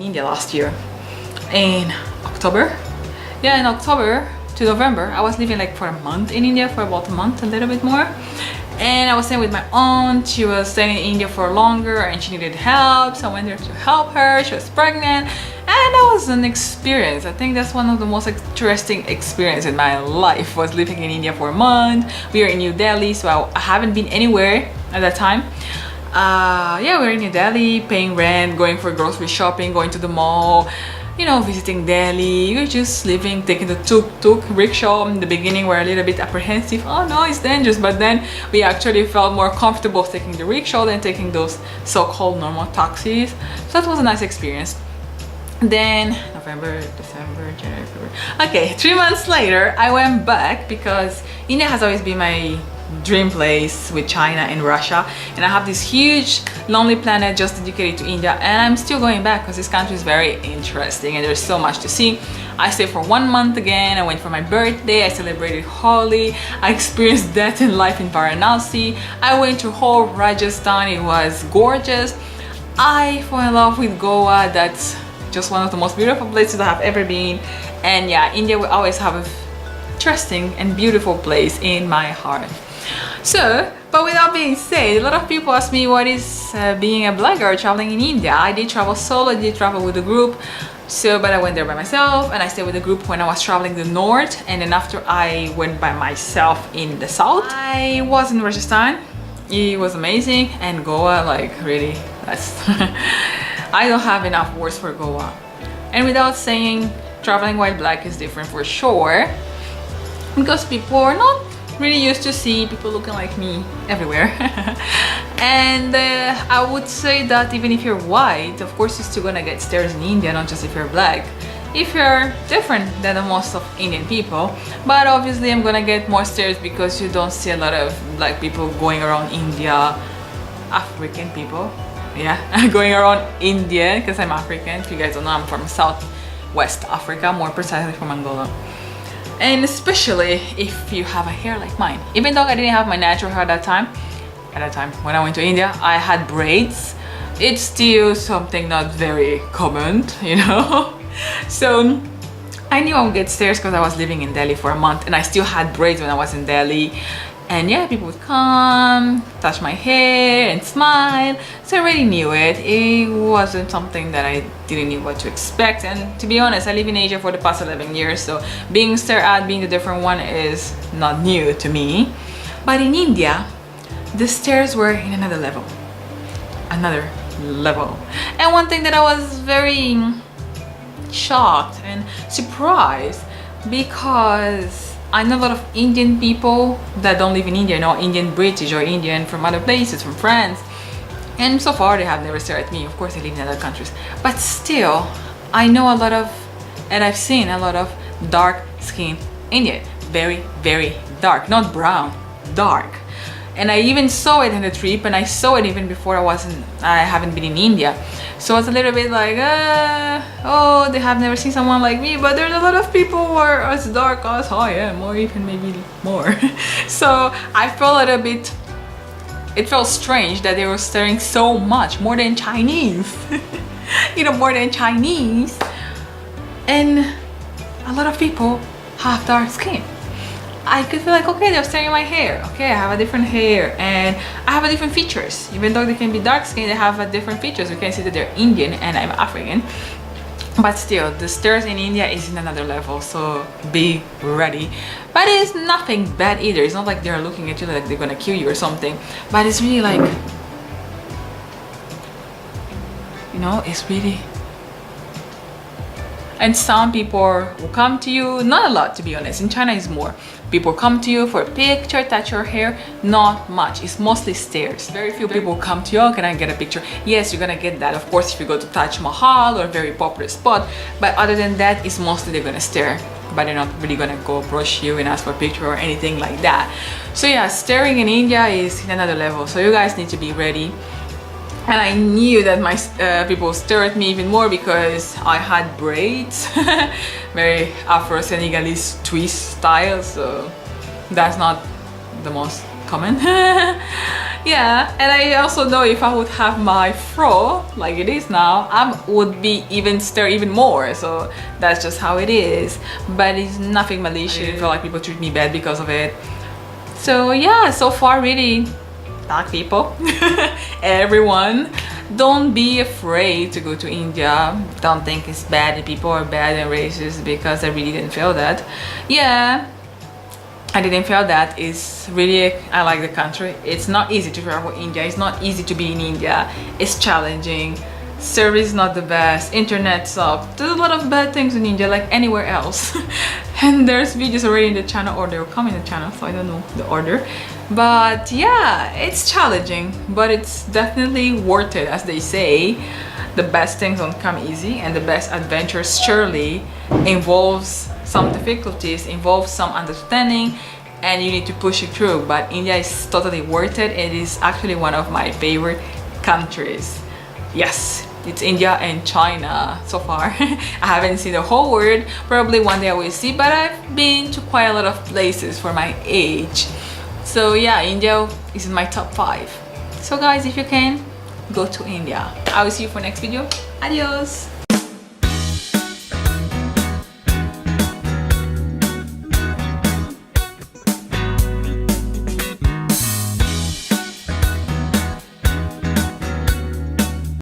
India last year in October. Yeah, in October to November. I was living like for a month in India, for about a month, a little bit more. And I was staying with my aunt. She was staying in India for longer and she needed help, so I went there to help her. She was pregnant, and that was an experience. I think that's one of the most interesting experiences in my life, was living in India for a month. We were in New Delhi, so I haven't been anywhere at that time. Yeah, we were in New Delhi, paying rent, going for grocery shopping, going to the mall, you know, visiting Delhi. We're just living, taking the tuk-tuk rickshaw. In the beginning, we're a little bit apprehensive. Oh no, it's dangerous. But then we actually felt more comfortable taking the rickshaw than taking those so-called normal taxis. So that was a nice experience. Then November, December, January, February. Okay, 3 months later, I went back because India has always been my dream place, with China and Russia, and I have this huge lonely planet just dedicated to India, and I'm still going back because this country is very interesting and there's so much to see. I stayed for 1 month again. I went for my birthday, I celebrated Holi, I experienced death in life in Varanasi, I went to whole Rajasthan. It was gorgeous. I fell in love with Goa. That's just one of the most beautiful places I have ever been. And yeah, India will always have an interesting and beautiful place in my heart. So, but with that being said, a lot of people ask me what is being a blogger traveling in India. I did travel solo, I did travel with a group. So, but I went there by myself, and I stayed with a group when I was traveling the north, and then after I went by myself in the south. I was in Rajasthan. It was amazing, and Goa, like, really, that's I don't have enough words for Goa. And without saying, traveling white black is different for sure, because people are not really used to see people looking like me everywhere. And I would say that even if you're white, of course you're still gonna get stares in India, not just if you're black. If you're different than the most of Indian people, but obviously I'm gonna get more stares because you don't see a lot of black people going around India. African people, yeah, going around India, because I'm African. If you guys don't know, I'm from Southwest Africa, more precisely from Angola. And especially if you have a hair like mine. Even though I didn't have my natural hair at that time when I went to India, I had braids. It's still something not very common, you know. So I knew I would get stares because I was living in Delhi for a month, and I still had braids when I was in Delhi. And yeah, people would come, touch my hair and smile. So I already knew it. It wasn't something that I didn't know what to expect. And to be honest, I live in Asia for the past 11 years. So being stared at, being the different one, is not new to me. But in India, the stares were in another level. Another level. And one thing that I was very shocked and surprised, because I know a lot of Indian people that don't live in India, you know, Indian British or Indian from other places, from France, and so far they have never stared at me. Of course, they live in other countries, but still, I know a lot of, and I've seen a lot of dark-skinned Indian, very, very dark, not brown, dark. And I even saw it in the trip, and I saw it even before I haven't been in India. So it's a little bit like, oh, they have never seen someone like me, but there's a lot of people who are as dark as I am, or even maybe more. So I felt a little bit, it felt strange that they were staring so much, more than Chinese, you know, more than Chinese. And a lot of people have dark skin. I could feel like, okay, they're staring at my hair. Okay, I have a different hair and I have a different features. Even though they can be dark skinned, they have a different features. You can see that they're Indian and I'm African. But still, the stares in India is in another level, so be ready. But it's nothing bad either. It's not like they're looking at you like they're gonna kill you or something. But it's really like, you know, it's really. And some people will come to you, not a lot to be honest, in China is more. People come to you for a picture, touch your hair, not much, it's mostly stares. Very few people come to you, oh, can I get a picture? Yes, you're gonna get that, of course, if you go to Taj Mahal or a very popular spot, but other than that, it's mostly they're gonna stare, but they're not really gonna go approach you and ask for a picture or anything like that. So yeah, staring in India is in another level, so you guys need to be ready. And I knew that my people stare at me even more because I had braids, very Afro-Senegalese twist style, so that's not the most common. Yeah, and I also know if I would have my fro like it is now, I would be even stir even more. So that's just how it is. But it's nothing malicious. I didn't feel like people treat me bad because of it. So yeah, so far really, black people, everyone, don't be afraid to go to India. Don't think it's bad and people are bad and racist, because I really didn't feel that. Yeah, I didn't feel that. It's really, I like the country. It's not easy to travel India. It's not easy to be in India. It's challenging. Service is not the best. Internet sucks. There's a lot of bad things in India, like anywhere else. And there's videos already in the channel, or they'll come in the channel, so I don't know the order. But yeah, it's challenging, but it's definitely worth it, as they say. The best things don't come easy, and the best adventures surely involves some difficulties, involves some understanding, and you need to push it through. But India is totally worth it. It is actually one of my favorite countries. Yes, it's India and China so far. I haven't seen the whole world. Probably one day I will see, but I've been to quite a lot of places for my age. So yeah, India is in my top 5. So guys, if you can, go to India. I will see you for next video. Adios.